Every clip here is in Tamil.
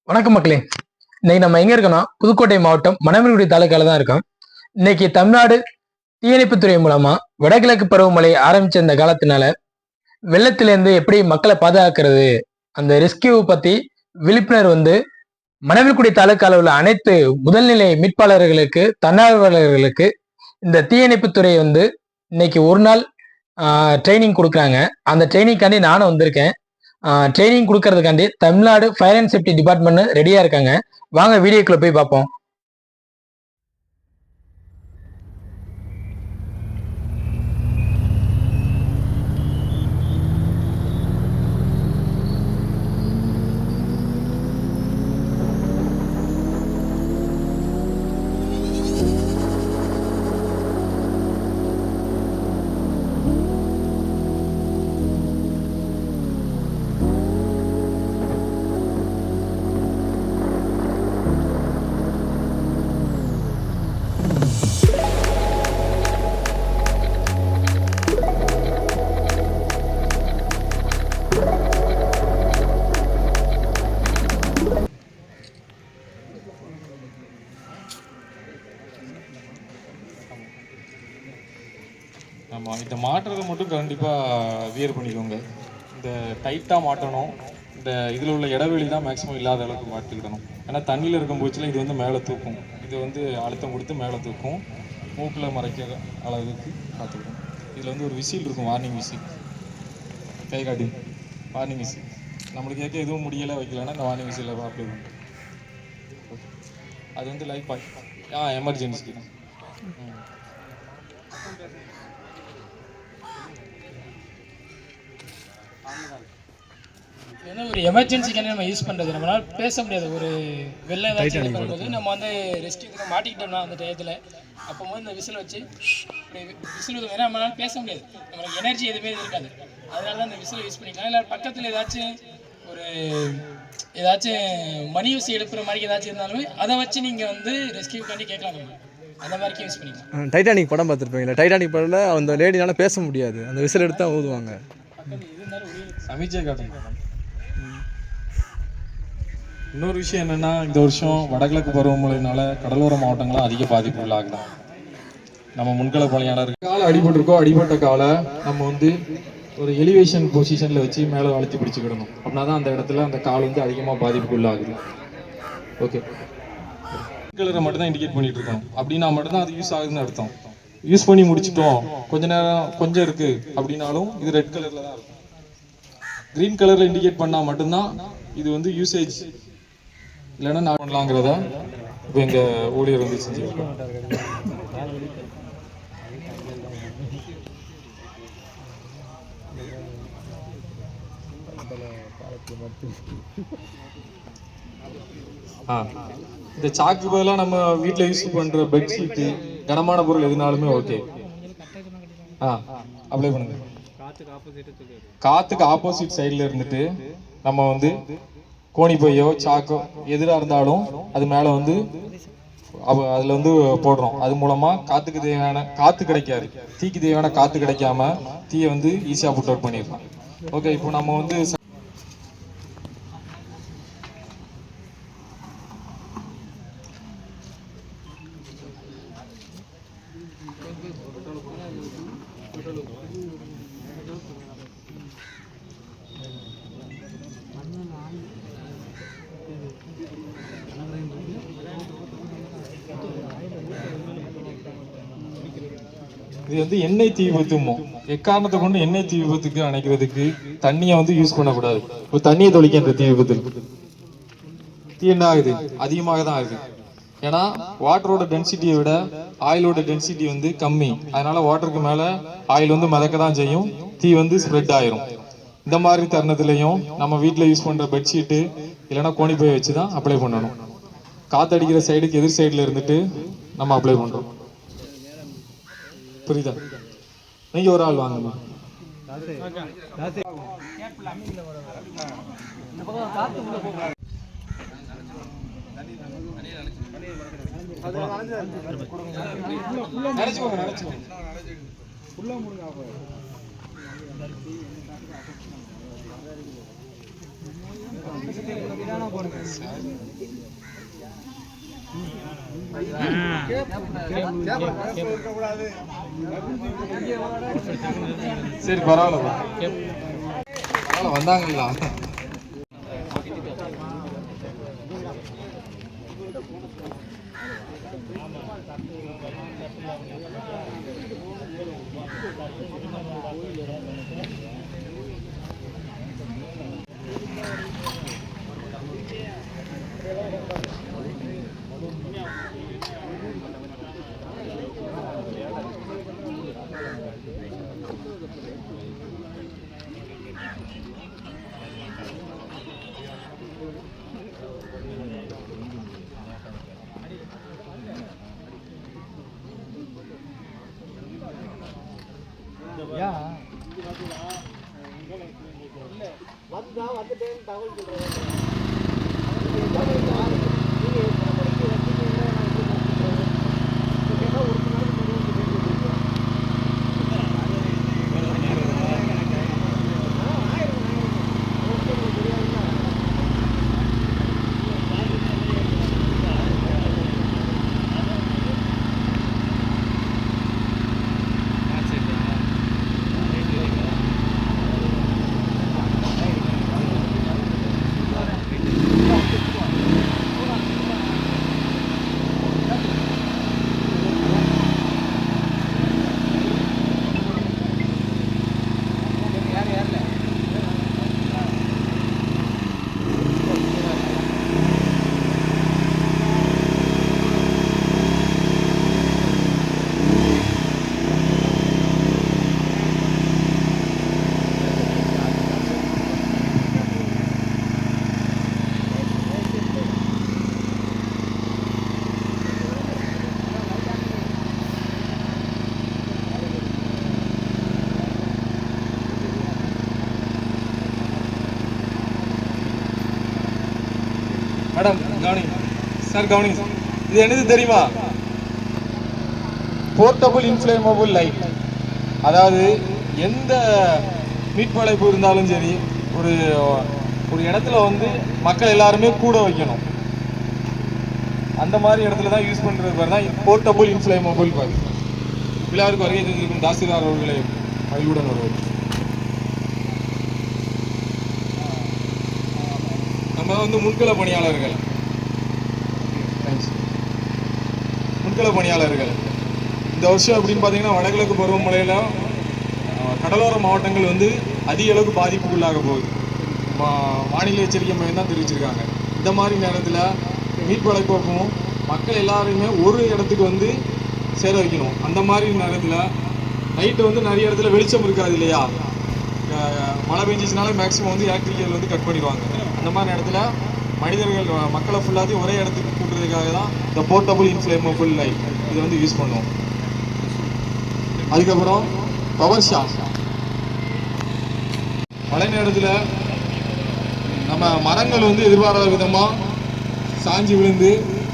வணக்கம் மக்களே. இன்னைக்கு நம்ம எங்க இருக்கோம்னா புதுக்கோட்டை மாவட்டம் மணமேல்குடி தாலுக்கால தான் இருக்கோம். இன்னைக்கு தமிழ்நாடு தீயணைப்புத்துறை மூலமா வடகிழக்கு பருவமழை ஆரம்பிச்ச இந்த காலத்தினால வெள்ளத்திலிருந்து எப்படி மக்களை பாதுகாக்கிறது அந்த ரெஸ்கியூ பத்தி விழிப்புணர்வு மணமேல்குடி தாலுக்கால உள்ள அனைத்து முதல்நிலை மீட்பாளர்களுக்கு தன்னார்வலர்களுக்கு இந்த தீயணைப்புத்துறை இன்னைக்கு ஒரு நாள் ட்ரைனிங் கொடுக்குறாங்க. அந்த ட்ரைனிங்காண்டி நானும் வந்திருக்கேன். Training கொடுக்கறதுக்காண்டி Tamil Nadu fire and safety department ரெடியா இருக்காங்க. வாங்க வீடியோக்குள்ள போய் பார்ப்போம். ஆமாம், இதை மாட்டுறதை மட்டும் கண்டிப்பாக வியர் பண்ணிக்கோங்க. இந்த டைட்டாக மாட்டணும். இந்த இதில் உள்ள இடைவெளி தான் மேக்ஸிமம் இல்லாத அளவுக்கு மாட்டிக்கிடணும். ஏன்னா தண்ணியில் இருக்கும் போச்சில் இது மேலே தூக்கும். இது அழுத்தம் கொடுத்து மேலே தூக்கும். மூக்கில் மறைக்கிற அளவுக்கு பார்த்துக்கணும். இதில் ஒரு விசில் இருக்கும், வார்னிங் விசில். கை காட்டி வார்னிங் விசில். நம்மளுக்கு கேட்க எதுவும் முடியலை வைக்கலன்னா இந்த வார்னிங் விசில் அப்ளை பண்ணும். அது லைஃப் எமர்ஜென்சி. ஏன்னா ஒரு எமர்ஜென்சிக்கான நம்ம யூஸ் பண்ணுறது, நம்மளால் பேச முடியாது. ஒரு வெள்ளம் ஏதாச்சும் பண்ணும்போது நம்ம ரெஸ்டியூக்கு மாட்டிக்கிட்டோம்னா அந்த டயத்தில் அப்போ இந்த விசில் வச்சு விசில் ஏன்னா நம்மளால் பேச முடியாது, நம்மளுக்கு எனர்ஜி எதுவுமே இருக்காது. அதனால தான் இந்த விசில் யூஸ் பண்ணிக்கலாம். இல்லை பக்கத்தில் ஏதாச்சும் மணி யூஸ் எழுப்புற மாதிரி ஏதாச்சும் இருந்தாலுமே அதை வச்சு நீங்கள் ரெஸ்கியூக்காண்டி கேட்கலாம். அந்த மாதிரி யூஸ் பண்ணிக்கலாம். டைட்டானிக் படம் பார்த்துருப்பீங்களா? டைட்டானிக் படத்தில் அந்த லேடினால பேச முடியாது, அந்த விசில் எடுத்து தான் ஊதுவாங்க. சமைச்சே காட்டுங்க. இன்னொரு விஷயம் என்னன்னா, இந்த வருஷம் வடகிழக்கு பருவமழையினால கடலோர மாவட்டங்கள்லாம் அதிக பாதிப்பு உள்ளாகுதான். நம்ம முன்கள பணியாளருக்கு காலை அடிபட்டிருக்கோம். அடிபட்ட காலை நம்ம ஒரு எலிவேஷன் பொசிஷன்ல வச்சு மேலே வளைச்சி பிடிச்சிக்கிடணும். அப்படின்னா தான் அந்த இடத்துல அந்த கால் அதிகமாக பாதிப்புக்கு உள்ளாகுது. ஓகே, கலரை மட்டும் தான் இண்டிகேட் பண்ணிட்டு இருக்கணும். அப்படின்னா மட்டும்தான் அது யூஸ் ஆகுதுன்னு அர்த்தம். யூஸ் பண்ணி முடிச்சிட்டோம், கொஞ்ச நேரம் கொஞ்சம் இருக்கு அப்படின்னாலும் இது ரெட் கலர்ல தான் இருக்கும். கிரீன் கலர்ல இண்டிகேட் பண்ணா மட்டும்தான் இது யூசேஜ், இல்லைன்னா நான் பண்ணலாங்கிறத இப்போ எங்க ஊழியர் செஞ்சுருக்கோம். இந்த சாக்கு பதிலாக நம்ம வீட்டில் யூஸ் பண்ற பெட்ஷீட்டு, கனமான பொருள் எதுனாலுமே ஓகே. அப்ளை பண்ணுங்க. காத்துக்கு ஆப்போசிட் சைட்ல இருந்துட்டு நம்ம கோணி பையோ சாக்கோ எதிராக இருந்தாலும் அது மேலே அதில் போடுறோம். அது மூலமா காத்துக்கு தேவையான காத்து கிடைக்காது, தீக்கு தேவையான காத்து கிடைக்காம தீயை ஈஸியாக புட் அவுட் பண்ணிடலாம். ஓகே, இப்போ நம்ம இது எண்ணெய் தீ விபத்துமோ, எக்காரணத்தை கொண்டு எண்ணெய் தீ விபத்துக்கு அணைக்கிறதுக்கு தண்ணியை யூஸ் பண்ணக்கூடாது. இப்போ தண்ணியை தொளிக்கின்ற தீ விபத்து தீ என்ன ஆகுது, அதிகமாக தான் ஆகுது. ஏன்னா வாட்டரோட டென்சிட்டியை விட ஆயிலோட டென்சிட்டி கம்மி. அதனால வாட்டருக்கு மேல ஆயில் மிதக்க தான் செய்யும், தீ ஸ்ப்ரெட் ஆயிரும். இந்த மாதிரி தருணத்திலையும் நம்ம வீட்டில் யூஸ் பண்ற பெட்ஷீட்டு இல்லைன்னா கோணி பை வச்சு தான் அப்ளை பண்ணணும். காத்தடிக்கிற சைடுக்கு எதிர் சைடுல இருந்துட்டு நம்ம அப்ளை பண்றோம். புரியுதா? நீங்க ஒரு ஆள் வாங்க. சரி பரவாயில்ல வந்தாங்களா? மேடம் கவனி சார், கவனி. இது என்னது தெரியுமா? Portable inflammable light. அதாவது எந்த மீட்பழைப்பு இருந்தாலும் சரி, ஒரு ஒரு இடத்துல வந்து மக்கள் எல்லாருமே கூட வைக்கணும். அந்த மாதிரி இடத்துல தான் யூஸ் பண்ணுறது பேர் தான் போர்ட்டபிள் இன்ஃப்ளேமபிள் பேர். விழாவிற்கு வருகை தந்திருக்கும் தாசில்தார் அவர்களை மகிழ்வுடன் வருவது. நம்ம வந்து முன்கள பணியாளர்கள் இந்த வருஷம் அப்படின்னு பார்த்தீங்கன்னா வடகிழக்கு பருவமழையில் கடலோர மாவட்டங்கள் வந்து அதிக அளவுக்கு பாதிப்புக்குள்ளாக போகுது. வானிலை எச்சரிக்கை மையம் தான் தெரிவிச்சிருக்காங்க. இந்த மாதிரி நேரத்தில் மீட்பு அழைப்பும் மக்கள் எல்லாருமே ஒரு இடத்துக்கு வந்து சேர வைக்கணும். அந்த மாதிரி நேரத்தில் நைட்டு வந்து நிறைய இடத்துல வெளிச்சம் இருக்காது இல்லையா? மழை பெஞ்சிச்சுனால மேக்ஸிமம் வந்து எலக்ட்ரிக்கல் வந்து கட் பண்ணிடுவாங்க. அந்த மாதிரி இடத்துல மனிதர்கள் மக்களை ஃபுல்லாத்தையும் ஒரே இடத்துக்கு கூட்டுறதுக்காக தான் இந்த போர்ட்டபிள் இன்ஃப்ளேமபிள் லைட் இதை வந்து யூஸ் பண்ணுவோம். அதுக்கப்புறம் பவர் ஷாக். மழை நேரத்தில் நம்ம மரங்கள் வந்து எதிர்பாராத விதமாக சாஞ்சி விழுந்து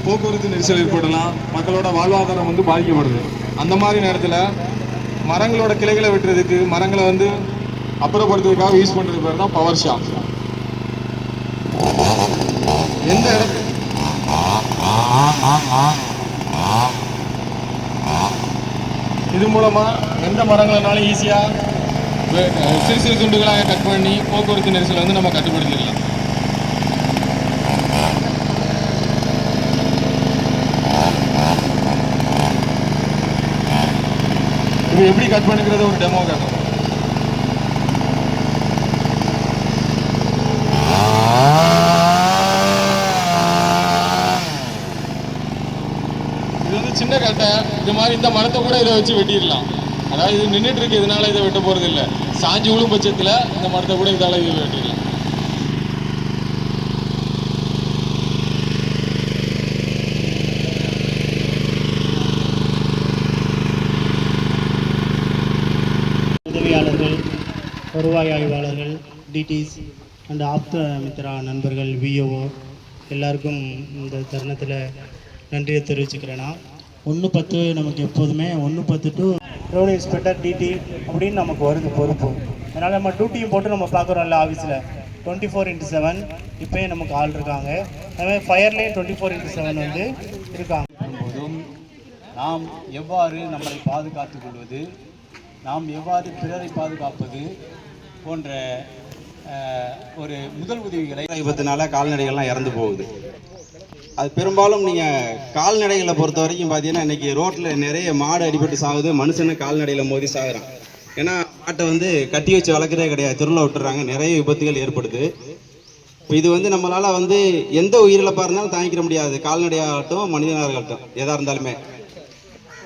போக்குவரத்து நெரிசல் ஏற்படலாம், மக்களோட வாழ்வாதாரம் வந்து பாதிக்கப்படுது. அந்த மாதிரி நேரத்தில் மரங்களோட கிளைகளை வெட்டுறதுக்கு, மரங்களை வந்து அப்புறப்படுத்துறதுக்காக யூஸ் பண்ணுறது பேர் தான் பவர் ஷாக். எந்த இடத்துல இது மூலமா எந்த மரங்கள்னாலும் ஈஸியா சிறு சிறு துண்டுகளாக கட் பண்ணி போக்குவரத்து நெரிசலை வந்து நம்ம கட்டுப்படுத்திடலாம். இது எப்படி கட் பண்ணிக்கிறது ஒரு டெமோ காட்டும். சின்ன கட்டை இது மாதிரி இந்த மரத்தை கூட இதை வச்சு வெட்டிடலாம். அதாவது இது நின்றுட்டு இருக்கு, இதனால இதை வெட்ட போறது இல்லை. சாஞ்சி விழும் பட்சத்தில் இந்த மரத்தை கூட இதால இதை வெட்டிடலாம். உதவியாளர்கள், வருவாய் ஆய்வாளர்கள், டிடிஸ் அண்ட் ஆப்த மித்ரா நண்பர்கள், விஓஓ எல்லாருக்கும் இந்த தருணத்தில் நன்றியை தெரிவிச்சுக்கிறேன்னா, 1-10 நமக்கு எப்போதுமே 1-10 டு ரோடு இன்ஸ்பெக்டர் டிடி அப்படின்னு நமக்கு வருது பொறுப்பு. அதனால் நம்ம டியூட்டியும் போட்டு நம்ம பார்க்குறோம்ல ஆஃபீஸில், 24/7 இப்போயும் நமக்கு ஆள் இருக்காங்க. அதுமாதிரி ஃபயர்லேயும் 24/7 வந்து இருக்காங்க. போதும் நாம் எவ்வாறு நம்மளை பாதுகாத்துக் கொள்வது, நாம் எவ்வாறு பிறரை பாதுகாப்பது போன்ற ஒரு முதல் உதவிகளை விபத்துனால கால்நடைகள்லாம் இறந்து போகுது. அது பெரும்பாலும் நீங்கள் கால்நடைகளை பொறுத்த வரைக்கும் பார்த்தீங்கன்னா இன்றைக்கி ரோட்டில் நிறைய மாடு அடிபட்டு சாகுது, மனுஷனு கால்நடையில் மோதி சாகுறான். ஏன்னா மாட்டை வந்து கட்டி வச்சு வளர்க்குறதே கிடையாது, தெருவில் விட்டுறாங்க, நிறைய விபத்துகள் ஏற்படுது. இப்போ இது வந்து நம்மளால் வந்து எந்த உயிரிழப்பாக இருந்தாலும் தாங்கிக்கிற முடியாது, கால்நடையாகட்டும் மனிதனாகட்டும் எதாக இருந்தாலுமே.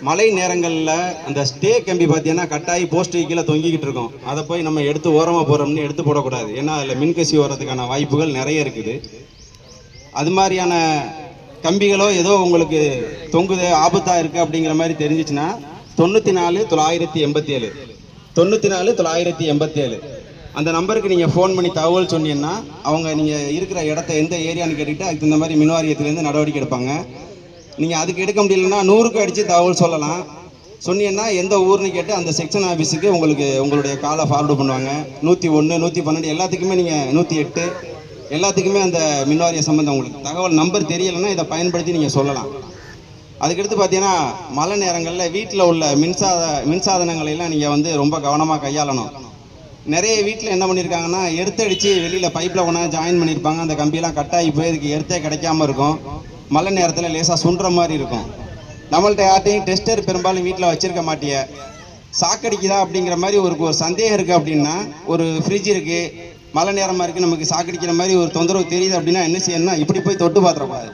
மழை நேரங்களில் அந்த ஸ்டே கம்பி பார்த்தீங்கன்னா கட்டாயி போஸ்ட்டு கீழே தொங்கிக்கிட்டு இருக்கோம். அதை போய் நம்ம எடுத்து ஓரமாக போகிறோம்னு எடுத்து போடக்கூடாது, ஏன்னா அதில் மின்கசி வர்றதுக்கான வாய்ப்புகள் நிறைய இருக்குது. அது மாதிரியான கம்பிகளோ ஏதோ உங்களுக்கு தொங்குது ஆபத்தாக இருக்குது அப்படிங்கிற மாதிரி தெரிஞ்சிச்சுன்னா 94 987 அந்த நம்பருக்கு நீங்கள் ஃபோன் பண்ணி தகவல் சொன்னீங்கன்னா அவங்க நீங்கள் இருக்கிற இடத்த எந்த ஏரியான்னு கேட்டுக்கிட்டு அதுக்கு இந்த மாதிரி மின்வாரியத்துலேருந்து நடவடிக்கை எடுப்பாங்க. நீங்கள் அதுக்கு எடுக்க முடியலன்னா 100க்கு அடித்து தகவல் சொல்லலாம். சொன்னீங்கன்னா எந்த ஊர்னு கேட்டு அந்த செக்ஷன் ஆஃபீஸுக்கு உங்களுடைய காலை ஃபார்வர்டு பண்ணுவாங்க. 101 112 எல்லாத்துக்குமே நீங்கள் 108 எல்லாத்துக்குமே அந்த மின்வாரிய சம்பந்தம் உங்களுக்கு தகவல் நம்பர் தெரியலைன்னா இதை பயன்படுத்தி நீங்கள் சொல்லலாம். அதுக்கடுத்து பார்த்தீங்கன்னா மழை நேரங்களில் வீட்டில் உள்ள மின்சாதனங்களெல்லாம் நீங்கள் வந்து ரொம்ப கவனமாக கையாளணும். நிறைய வீட்டில் என்ன பண்ணியிருக்காங்கன்னா எர்த்தடிச்சு வெளியில் பைப்பில் கொண்டாந்து ஜாயின் பண்ணியிருப்பாங்க. அந்த கம்பியெல்லாம் கட்டாகி போய் இதுக்கு எர்த்தே கிடைக்காம இருக்கும். மழை நேரத்தில் லேசாக சுண்டுற மாதிரி இருக்கும். நம்மள்ட்ட யார்ட்டையும் டெஸ்டர் பெரும்பாலும் வீட்டில் வச்சுருக்க மாட்டிய, சாக்கடிக்குதா அப்படிங்கிற மாதிரி ஒரு சந்தேகம் இருக்குது அப்படின்னா, ஒரு ஃப்ரிட்ஜ் இருக்குது, மழை நேரமாக இருக்குது, நமக்கு சாக்கடிக்கிற மாதிரி ஒரு தொந்தரவு தெரியுது அப்படின்னா என்ன செய்யணும்னா இப்படி போய் தொட்டு பார்த்துடக்கூடாது.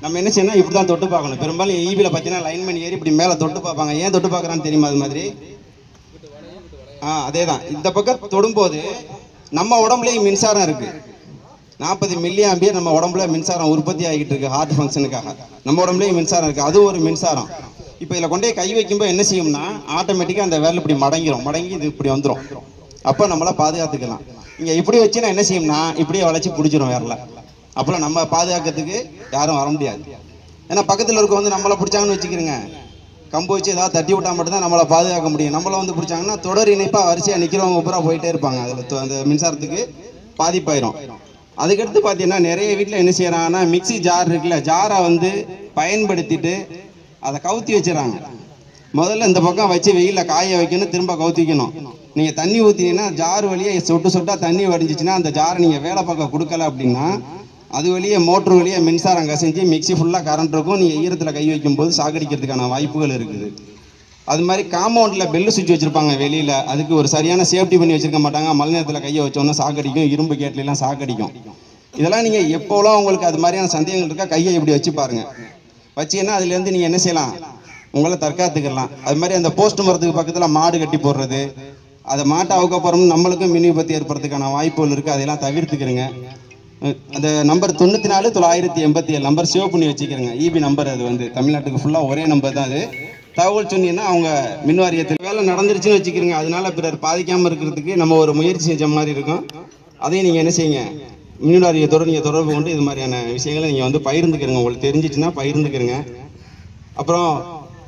நம்ம என்ன செய்யணும், இப்படி தான் தொட்டு பார்க்கணும். பெரும்பாலும் ஈவியில் பார்த்தீங்கன்னா லைன்மேன் ஏறி இப்படி மேலே தொட்டு பார்ப்பாங்க. ஏன் தொட்டு பார்க்குறான்னு தெரியுமா? அது மாதிரி அதே தான். இந்த பக்கம் தொடும்போது நம்ம உடம்புலேயும் மின்சாரம் இருக்குது. 40 மில்லி ஆம்பியர் நம்ம உடம்புல மின்சாரம் உற்பத்தி ஆகிட்டு இருக்கு ஹார்ட் ஃபங்க்ஷனுக்காக. நம்ம உடம்புலேயும் மின்சாரம் இருக்குது, அது ஒரு மின்சாரம். இப்போ இதில் கொண்டே கை வைக்கும்போது என்ன செய்யும்னா ஆட்டோமேட்டிக்காக அந்த விரல் இப்படி மடங்கி இது இப்படி வந்துடும். அப்போ நம்மளை பாதுகாத்துக்கலாம். இங்கே இப்படி வச்சுன்னா என்ன செய்யும்னா இப்படியே வளைச்சி பிடிச்சிரும் விரல. அப்போலாம் நம்ம பாதுகாக்கிறதுக்கு யாரும் வர முடியாது. ஏன்னா பக்கத்தில் இருக்க வந்து நம்மளை பிடிச்சாங்கன்னு வச்சுக்கிறோங்க, கம்பு வச்சு ஏதாவது தட்டி விட்டால் மட்டும்தான் நம்மளை பாதுகாக்க முடியும். நம்மளை வந்து பிடிச்சாங்கன்னா தொடர் இணைப்பாக வரிசையாக நிற்கிறவங்க பூரா போயிட்டே இருப்பாங்க, அதில் அந்த மின்சாரத்துக்கு பாதிப்பாயிரும். அதுக்கடுத்து பார்த்தீங்கன்னா நிறைய வீட்டில் என்ன செய்யறாங்கன்னா மிக்சி ஜார் இருக்குல்ல, ஜாரை வந்து பயன்படுத்திட்டு அதை கவுத்தி வச்சுறாங்க. முதல்ல இந்த பக்கம் வச்சு வெயிலில் காய வைக்கணும், திரும்ப கவுத்தி வைக்கணும். நீங்கள் தண்ணி ஊற்றினீங்கன்னா ஜார் வழியே சொட்டாக தண்ணி வடிஞ்சிச்சுன்னா அந்த ஜாரை நீங்கள் வேலை பக்கம் கொடுக்கல அப்படின்னா அது வழியே மோட்ரு வழியே மின்சாரம் கசிஞ்சு மிக்சி ஃபுல்லாக கரண்ட் இருக்கும். நீங்கள் ஈரத்தில் கை வைக்கும்போது சாகடிக்கிறதுக்கான வாய்ப்புகள் இருக்குது. அது மாதிரி காம்பவுண்டில் பெல்லு சுவிட்ச் வச்சுருப்பாங்க வெளியில், அதுக்கு ஒரு சரியான சேஃப்டி பண்ணி வச்சுருக்க மாட்டாங்க. மழை நேரத்தில் கையை வச்சோன்னா சாக்கடிக்கும், இரும்பு கேட்லாம் சாக்கடிக்கும். இதெல்லாம் நீங்கள் எப்போலாம் உங்களுக்கு அது மாதிரியான சந்தேகங்கள் இருக்கா கையை இப்படி வச்சு பாருங்கள். வச்சிங்கன்னா அதுலேருந்து நீங்கள் என்ன செய்யலாம், உங்களை தற்காத்துக்கலாம். அது மாதிரி அந்த போஸ்ட் மரத்துக்கு பக்கத்தில் மாடு கட்டி போடுறது, அதை மாட்டை அவுக்க போகிறோம்னு நம்மளுக்கும் மின் விபத்து ஏற்படுறதுக்கான வாய்ப்புகள் இருக்குது. அதெல்லாம் தவிர்த்துக்கிறங்க. அந்த நம்பர் 94 987 நம்பர் சேவ் பண்ணி வச்சுக்கிறேங்க. இபி நம்பர் அது வந்து தமிழ்நாட்டுக்கு ஃபுல்லாக ஒரே நம்பர் தான். அது தகவல் சொன்னீங்கன்னா அவங்க மின்வாரியத்தில் வேலை நடந்துருச்சுன்னு வச்சுக்கிறீங்க. அதனால பிறர் பாதிக்காமல் இருக்கிறதுக்கு நம்ம ஒரு முயற்சி செஞ்ச மாதிரி இருக்கும். அதையும் நீங்கள் என்ன செய்யுங்க, மின்வாரியத்தோடு நீங்கள் தொடர்பு கொண்டு இது மாதிரியான விஷயங்களை நீங்கள் வந்து பகிர்ந்துக்கிறங்க. உங்களுக்கு தெரிஞ்சிச்சுன்னா பகிர்ந்துக்கிறங்க. அப்புறம்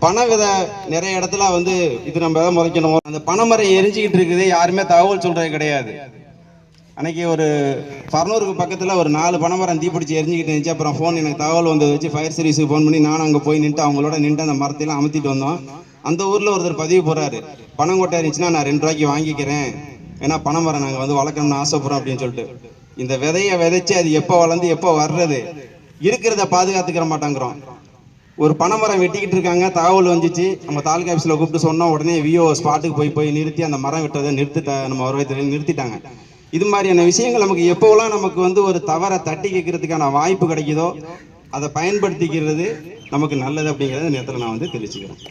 பனை விதை நிறைய இடத்துல வந்து இது நம்ம தான் முளைக்கணும். அந்த பனைமரம் எரிஞ்சிக்கிட்டு இருக்குது, யாருமே தகவல் சொல்கிறது கிடையாது. அன்றைக்கி ஒரு பர்னூருக்கு பக்கத்தில் ஒரு 4 பனைமரம் தீப்பிடிச்சி எரிஞ்சிக்கிட்டு இருந்துச்சு. அப்புறம் ஃபோன் எனக்கு தகவல் வந்தது வச்சு ஃபயர் சர்வீஸுக்கு ஃபோன் பண்ணி நானும் அங்கே போய் நின்று அவங்களோட நின்று அந்த மரத்தையெல்லாம் அமுத்திட்டு வந்தோம். அந்த ஊரில் ஒருத்தர் பதிவு போகிறாரு, பனங்கொட்டை இருந்துச்சுன்னா நான் 2 ரூபாய்க்கு வாங்கிக்கிறேன், ஏன்னா பனைமரம் நாங்கள் வந்து வளர்க்கணும்னு ஆசைப்படுறோம் அப்படின்னு சொல்லிட்டு. இந்த விதையை விதைச்சி அது எப்போ வளர்ந்து எப்போ வர்றது, இருக்கிறத பாதுகாத்துக்கிற மாட்டாங்கிறோம். ஒரு பனைமரம் வெட்டிக்கிட்டு இருக்காங்க, தகவல் வந்துச்சு, நம்ம தாலுகா ஆஃபீஸில் கூப்பிட்டு சொன்னோம். உடனே விஓ ஸ்பாட்டுக்கு போய் நிறுத்தி அந்த மரம் வெட்டுறதை நம்ம வருவாய்த்துறையில் நிறுத்திட்டாங்க. இது மாதிரியான விஷயங்கள் நமக்கு எப்போலாம் நமக்கு வந்து ஒரு தவறை தட்டி கேட்கறதுக்கான வாய்ப்பு கிடைக்குதோ அதை பயன்படுத்திக்கிறது நமக்கு நல்லது அப்படிங்கிறத நேரத்தில் நான் வந்து தெரிவிச்சுக்கிறேன்.